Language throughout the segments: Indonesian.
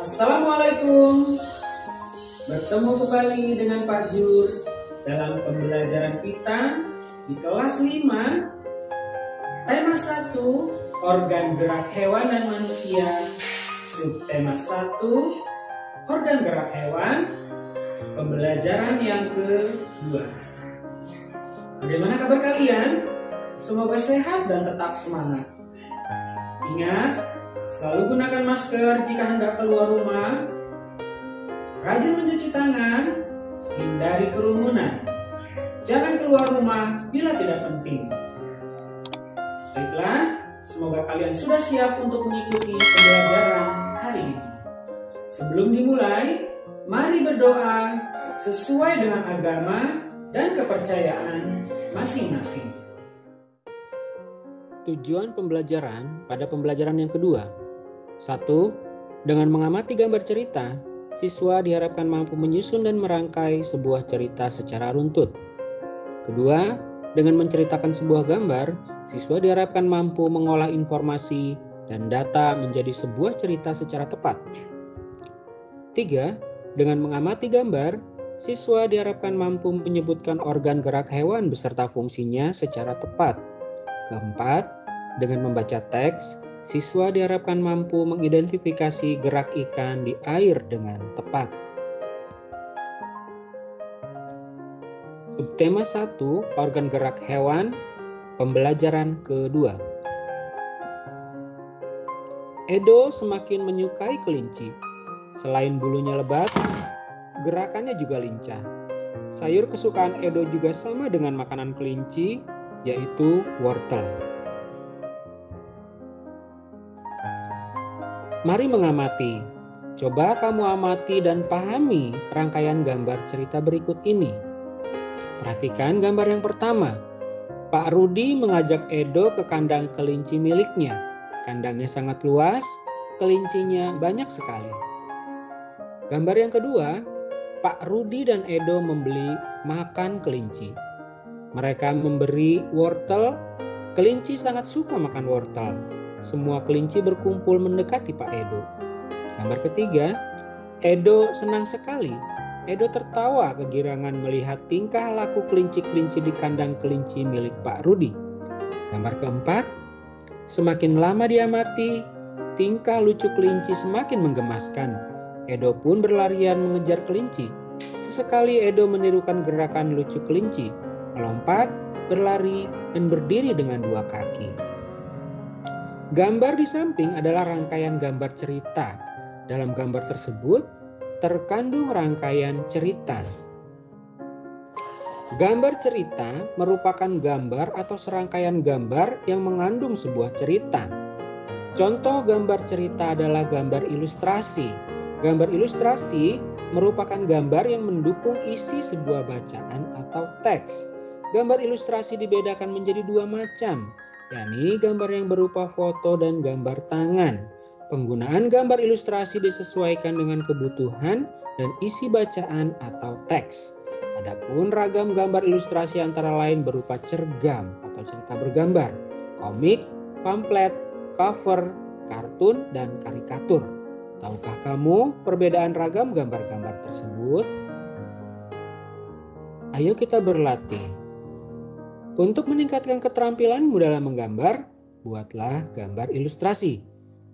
Assalamualaikum. Bertemu kembali dengan Pak Jur dalam pembelajaran kita di kelas 5. Tema 1, organ gerak hewan dan manusia. Subtema 1, organ gerak hewan. Pembelajaran yang kedua. Bagaimana kabar kalian? Semoga sehat dan tetap semangat. Ingat, selalu gunakan masker jika hendak keluar rumah. Rajin mencuci tangan, hindari kerumunan. Jangan keluar rumah bila tidak penting. Baiklah, semoga kalian sudah siap untuk mengikuti pembelajaran hari ini. Sebelum dimulai, mari berdoa sesuai dengan agama dan kepercayaan masing-masing. Tujuan pembelajaran pada pembelajaran yang kedua. 1. Dengan mengamati gambar cerita, siswa diharapkan mampu menyusun dan merangkai sebuah cerita secara runtut. Kedua, dengan menceritakan sebuah gambar, siswa diharapkan mampu mengolah informasi dan data menjadi sebuah cerita secara tepat. 3. Dengan mengamati gambar, siswa diharapkan mampu menyebutkan organ gerak hewan beserta fungsinya secara tepat. Keempat, dengan membaca teks, siswa diharapkan mampu mengidentifikasi gerak ikan di air dengan tepat. Subtema 1, organ gerak hewan, pembelajaran kedua. Edo semakin menyukai kelinci. Selain bulunya lebat, gerakannya juga lincah. Sayur kesukaan Edo juga sama dengan makanan kelinci, yaitu wortel. Mari mengamati. Coba kamu amati dan pahami rangkaian gambar cerita berikut ini. Perhatikan gambar yang pertama. Pak Rudi mengajak Edo ke kandang kelinci miliknya. Kandangnya sangat luas, kelincinya banyak sekali. Gambar yang kedua, Pak Rudi dan Edo membeli makan kelinci. Mereka memberi wortel. Kelinci sangat suka makan wortel. Semua kelinci berkumpul mendekati Pak Edo. Gambar ketiga, Edo senang sekali. Edo tertawa kegirangan melihat tingkah laku kelinci-kelinci di kandang kelinci milik Pak Rudi. Gambar keempat, semakin lama diamati, tingkah lucu kelinci semakin menggemaskan. Edo pun berlarian mengejar kelinci. Sesekali Edo menirukan gerakan lucu kelinci, melompat, berlari, dan berdiri dengan dua kaki. Gambar di samping adalah rangkaian gambar cerita. Dalam gambar tersebut terkandung rangkaian cerita. Gambar cerita merupakan gambar atau serangkaian gambar yang mengandung sebuah cerita. Contoh gambar cerita adalah gambar ilustrasi. Gambar ilustrasi merupakan gambar yang mendukung isi sebuah bacaan atau teks. Gambar ilustrasi dibedakan menjadi dua macam, yakni gambar yang berupa foto dan gambar tangan. Penggunaan gambar ilustrasi disesuaikan dengan kebutuhan dan isi bacaan atau teks. Adapun ragam gambar ilustrasi antara lain berupa cergam atau cerita bergambar, komik, pamflet, cover, kartun, dan karikatur. Tahukah kamu perbedaan ragam gambar-gambar tersebut? Ayo kita berlatih. Untuk meningkatkan keterampilanmu dalam menggambar, buatlah gambar ilustrasi.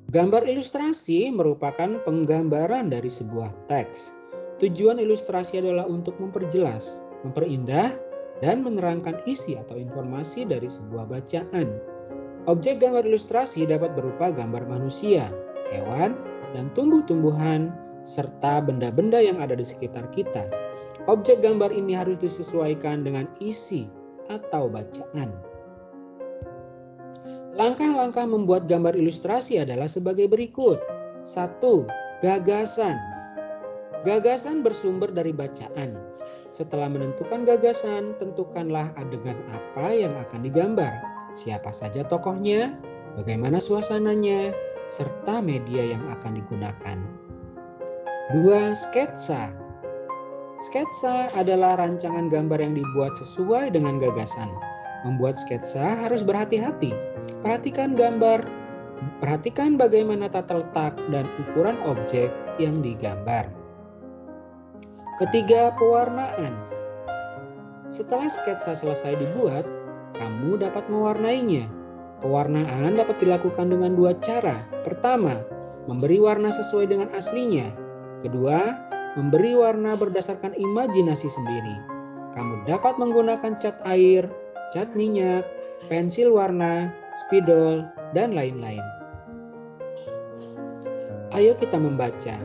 Gambar ilustrasi merupakan penggambaran dari sebuah teks. Tujuan ilustrasi adalah untuk memperjelas, memperindah, dan menerangkan isi atau informasi dari sebuah bacaan. Objek gambar ilustrasi dapat berupa gambar manusia, hewan, dan tumbuh-tumbuhan, serta benda-benda yang ada di sekitar kita. Objek gambar ini harus disesuaikan dengan isi atau bacaan. Langkah-langkah membuat gambar ilustrasi adalah sebagai berikut. 1. Gagasan. Gagasan bersumber dari bacaan. Setelah menentukan gagasan, tentukanlah adegan apa yang akan digambar, siapa saja tokohnya, bagaimana suasananya, serta media yang akan digunakan. 2. Sketsa. Sketsa adalah rancangan gambar yang dibuat sesuai dengan gagasan. Membuat sketsa harus berhati-hati. Perhatikan gambar Perhatikan bagaimana tata letak dan ukuran objek yang digambar. Ketiga, pewarnaan. Setelah sketsa selesai dibuat, kamu dapat mewarnainya. Pewarnaan dapat dilakukan dengan dua cara. Pertama, memberi warna sesuai dengan aslinya. Kedua, memberi warna berdasarkan imajinasi sendiri. Kamu dapat menggunakan cat air, cat minyak, pensil warna, spidol, dan lain-lain. Ayo kita membaca.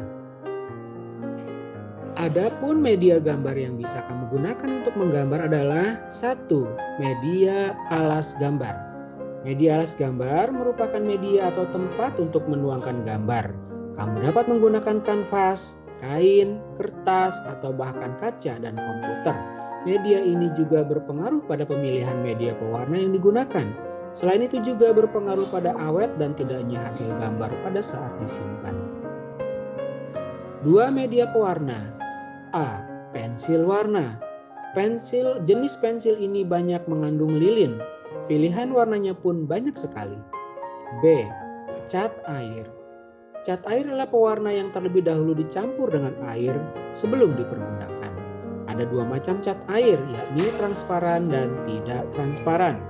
Adapun media gambar yang bisa kamu gunakan untuk menggambar adalah 1. Media alas gambar. Media alas gambar merupakan media atau tempat untuk menuangkan gambar. Kamu dapat menggunakan kanvas, kain, kertas, atau bahkan kaca dan komputer. Media ini juga berpengaruh pada pemilihan media pewarna yang digunakan. Selain itu juga berpengaruh pada awet dan tidaknya hasil gambar pada saat disimpan. 2. Media pewarna. A. Pensil warna. Jenis pensil ini banyak mengandung lilin. Pilihan warnanya pun banyak sekali. B. Cat air. Cat air adalah pewarna yang terlebih dahulu dicampur dengan air sebelum dipergunakan. Ada dua macam cat air, yakni transparan dan tidak transparan.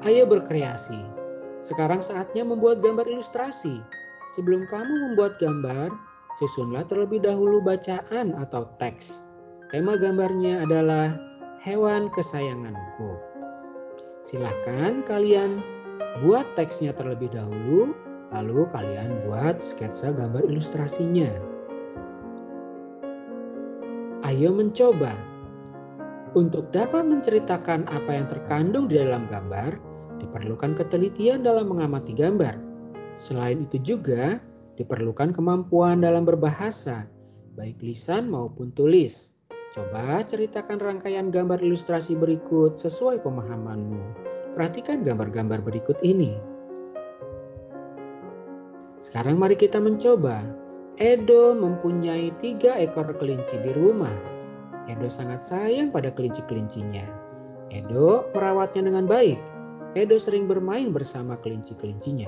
Ayo berkreasi. Sekarang saatnya membuat gambar ilustrasi. Sebelum kamu membuat gambar, susunlah terlebih dahulu bacaan atau teks. Tema gambarnya adalah hewan kesayanganku. Silahkan kalian buat teksnya terlebih dahulu, lalu kalian buat sketsa gambar ilustrasinya. Ayo mencoba. Untuk dapat menceritakan apa yang terkandung di dalam gambar, diperlukan ketelitian dalam mengamati gambar. Selain itu juga diperlukan kemampuan dalam berbahasa, baik lisan maupun tulis. Coba ceritakan rangkaian gambar ilustrasi berikut sesuai pemahamanmu. Perhatikan gambar-gambar berikut ini. Sekarang mari kita mencoba. Edo mempunyai 3 ekor kelinci di rumah. Edo sangat sayang pada kelinci-kelincinya. Edo merawatnya dengan baik. Edo sering bermain bersama kelinci-kelincinya.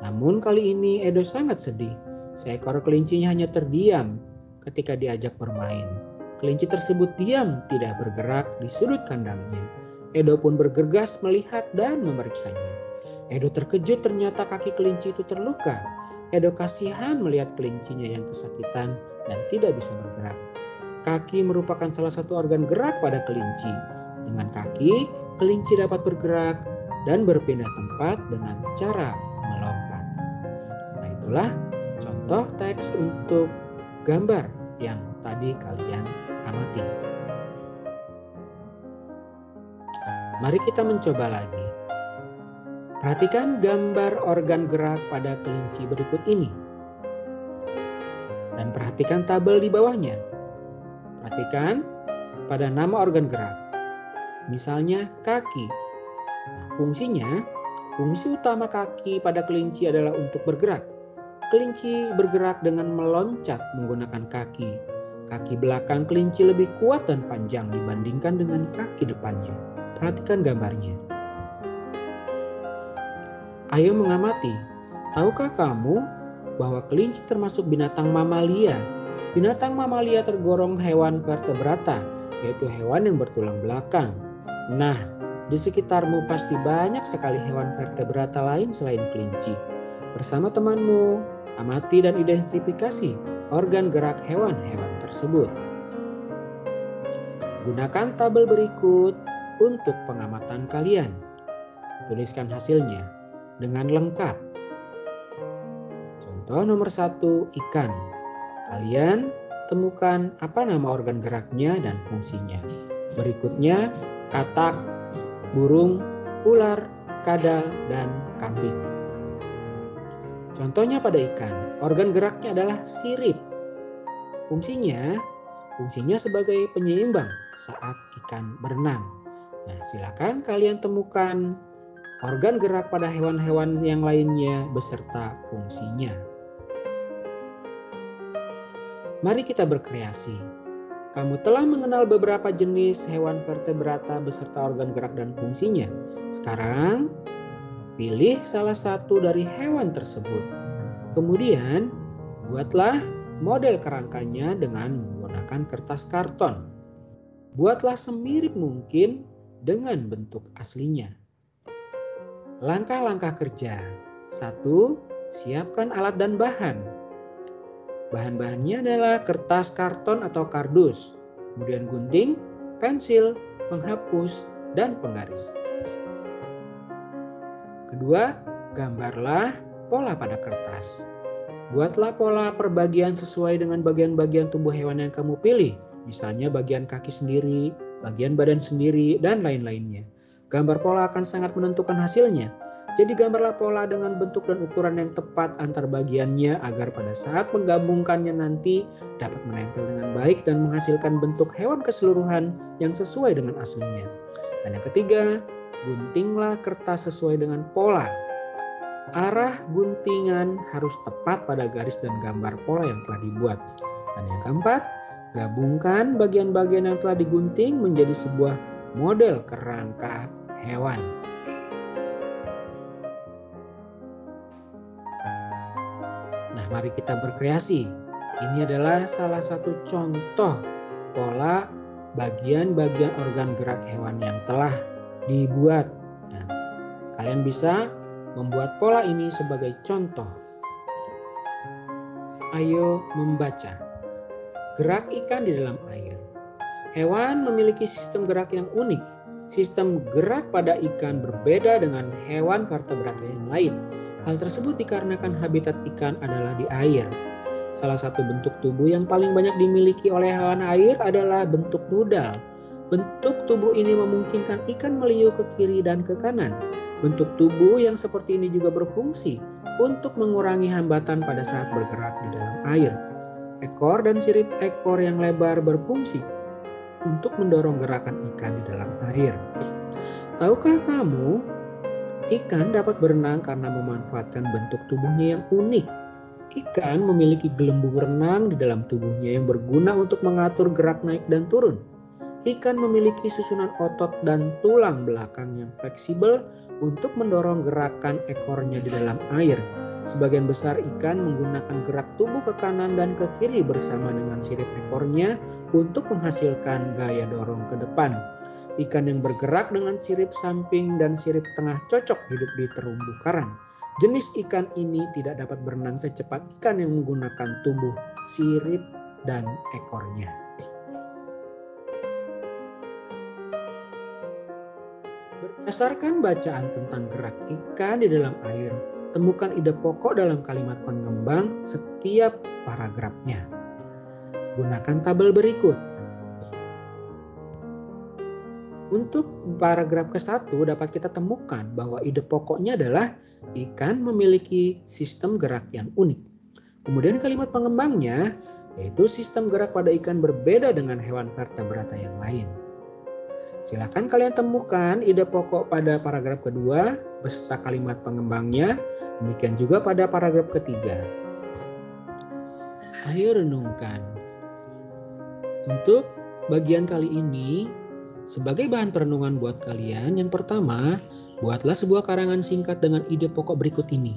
Namun kali ini Edo sangat sedih. Seekor kelincinya hanya terdiam ketika diajak bermain. Kelinci tersebut diam, tidak bergerak di sudut kandangnya. Edo pun bergegas melihat dan memeriksanya. Edo terkejut ternyata kaki kelinci itu terluka. Edo kasihan melihat kelincinya yang kesakitan dan tidak bisa bergerak. Kaki merupakan salah satu organ gerak pada kelinci. Dengan kaki, kelinci dapat bergerak dan berpindah tempat dengan cara melompat. Nah, itulah contoh teks untuk gambar yang tadi kalian amati. Mari kita mencoba lagi. Perhatikan gambar organ gerak pada kelinci berikut ini. Dan perhatikan tabel di bawahnya. Perhatikan pada nama organ gerak. Misalnya kaki. Nah, fungsi utama kaki pada kelinci adalah untuk bergerak. Kelinci bergerak dengan meloncat menggunakan kaki. Kaki belakang kelinci lebih kuat dan panjang dibandingkan dengan kaki depannya. Perhatikan gambarnya. Ayo mengamati. Tahukah kamu bahwa kelinci termasuk binatang mamalia? Binatang mamalia tergolong hewan vertebrata, yaitu hewan yang bertulang belakang. Nah, di sekitarmu pasti banyak sekali hewan vertebrata lain selain kelinci. Bersama temanmu, amati dan identifikasi organ gerak hewan-hewan tersebut. Gunakan tabel berikut untuk pengamatan kalian. Tuliskan hasilnya dengan lengkap. Contoh nomor 1, ikan. Kalian temukan apa nama organ geraknya dan fungsinya. Berikutnya, katak, burung, ular, kadal, dan kambing. Contohnya pada ikan, organ geraknya adalah sirip. Fungsinya sebagai penyeimbang saat ikan berenang. Nah, silakan kalian temukan organ gerak pada hewan-hewan yang lainnya beserta fungsinya. Mari kita berkreasi. Kamu telah mengenal beberapa jenis hewan vertebrata beserta organ gerak dan fungsinya. Sekarang, Pilih salah satu dari hewan tersebut. Kemudian, buatlah model kerangkanya dengan menggunakan kertas karton. Buatlah semirip mungkin dengan bentuk aslinya. Langkah-langkah kerja. 1. Siapkan alat dan bahan. Bahan-bahannya adalah kertas karton atau kardus, kemudian gunting, pensil, penghapus, dan penggaris. Kedua, gambarlah pola pada kertas. Buatlah pola perbagian sesuai dengan bagian-bagian tubuh hewan yang kamu pilih. Misalnya bagian kaki sendiri, bagian badan sendiri, dan lain-lainnya. Gambar pola akan sangat menentukan hasilnya. Jadi gambarlah pola dengan bentuk dan ukuran yang tepat antar bagiannya agar pada saat menggabungkannya nanti dapat menempel dengan baik dan menghasilkan bentuk hewan keseluruhan yang sesuai dengan aslinya. Dan yang ketiga, guntinglah kertas sesuai dengan pola. Arah guntingan harus tepat pada garis dan gambar pola yang telah dibuat. Dan yang keempat, gabungkan bagian-bagian yang telah digunting menjadi sebuah model kerangka hewan. Nah, mari kita berkreasi. Ini adalah salah satu contoh pola bagian-bagian organ gerak hewan yang telah dibuat. Nah, kalian bisa membuat pola ini sebagai contoh. Ayo membaca. Gerak ikan di dalam air. Hewan memiliki sistem gerak yang unik. Sistem gerak pada ikan berbeda dengan hewan vertebrata yang lain. Hal tersebut dikarenakan habitat ikan adalah di air. Salah satu bentuk tubuh yang paling banyak dimiliki oleh hewan air adalah bentuk rudal. Bentuk tubuh ini memungkinkan ikan meliuk ke kiri dan ke kanan. Bentuk tubuh yang seperti ini juga berfungsi untuk mengurangi hambatan pada saat bergerak di dalam air. Ekor dan sirip ekor yang lebar berfungsi untuk mendorong gerakan ikan di dalam air. Tahukah kamu, ikan dapat berenang karena memanfaatkan bentuk tubuhnya yang unik. Ikan memiliki gelembung renang di dalam tubuhnya yang berguna untuk mengatur gerak naik dan turun. Ikan memiliki susunan otot dan tulang belakang yang fleksibel untuk mendorong gerakan ekornya di dalam air. Sebagian besar ikan menggunakan gerak tubuh ke kanan dan ke kiri bersama dengan sirip ekornya untuk menghasilkan gaya dorong ke depan. Ikan yang bergerak dengan sirip samping dan sirip tengah cocok hidup di terumbu karang. Jenis ikan ini tidak dapat berenang secepat ikan yang menggunakan tubuh, sirip, dan ekornya. Berdasarkan bacaan tentang gerak ikan di dalam air, temukan ide pokok dalam kalimat pengembang setiap paragrafnya. Gunakan tabel berikut. Untuk paragraf ke-1 dapat kita temukan bahwa ide pokoknya adalah ikan memiliki sistem gerak yang unik. Kemudian kalimat pengembangnya yaitu sistem gerak pada ikan berbeda dengan hewan vertebrata yang lain. Silakan kalian temukan ide pokok pada paragraf kedua beserta kalimat pengembangnya, demikian juga pada paragraf ketiga. Ayo renungkan. Untuk bagian kali ini, sebagai bahan perenungan buat kalian, yang pertama, buatlah sebuah karangan singkat dengan ide pokok berikut ini.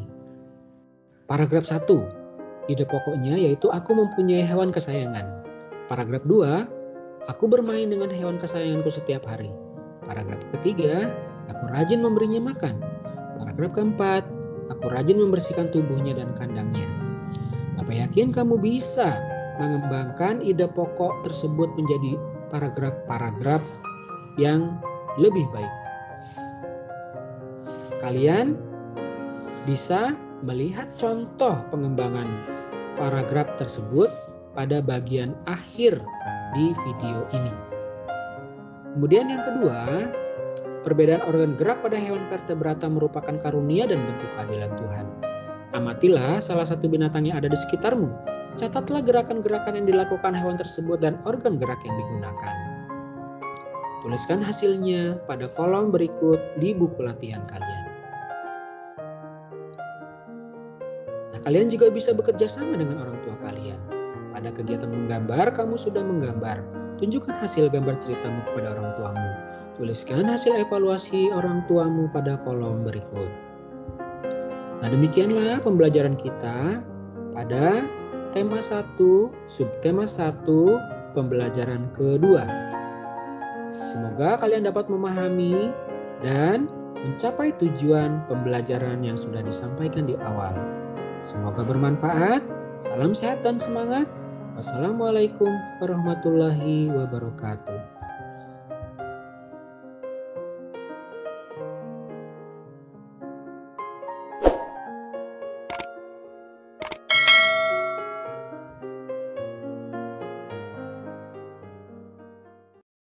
Paragraf 1, ide pokoknya yaitu aku mempunyai hewan kesayangan. Paragraf 2, aku bermain dengan hewan kesayanganku setiap hari. Paragraf ketiga, aku rajin memberinya makan. Paragraf keempat, aku rajin membersihkan tubuhnya dan kandangnya. Bapak yakin kamu bisa mengembangkan ide pokok tersebut menjadi paragraf-paragraf yang lebih baik. Kalian bisa melihat contoh pengembangan paragraf tersebut pada bagian akhir di video ini. Kemudian yang kedua, perbedaan organ gerak pada hewan vertebrata merupakan karunia dan bentuk keadilan Tuhan. Amatilah salah satu binatang yang ada di sekitarmu. Catatlah gerakan-gerakan yang dilakukan hewan tersebut dan organ gerak yang digunakan. Tuliskan hasilnya pada kolom berikut di buku latihan kalian. Nah, kalian juga bisa bekerja sama dengan orang tua kalian. Pada kegiatan menggambar, kamu sudah menggambar. Tunjukkan hasil gambar ceritamu kepada orang tuamu. Tuliskan hasil evaluasi orang tuamu pada kolom berikut. Nah, demikianlah pembelajaran kita pada tema 1, subtema 1, pembelajaran kedua. Semoga kalian dapat memahami dan mencapai tujuan pembelajaran yang sudah disampaikan di awal. Semoga bermanfaat. Salam sehat dan semangat. Wassalamualaikum warahmatullahi wabarakatuh.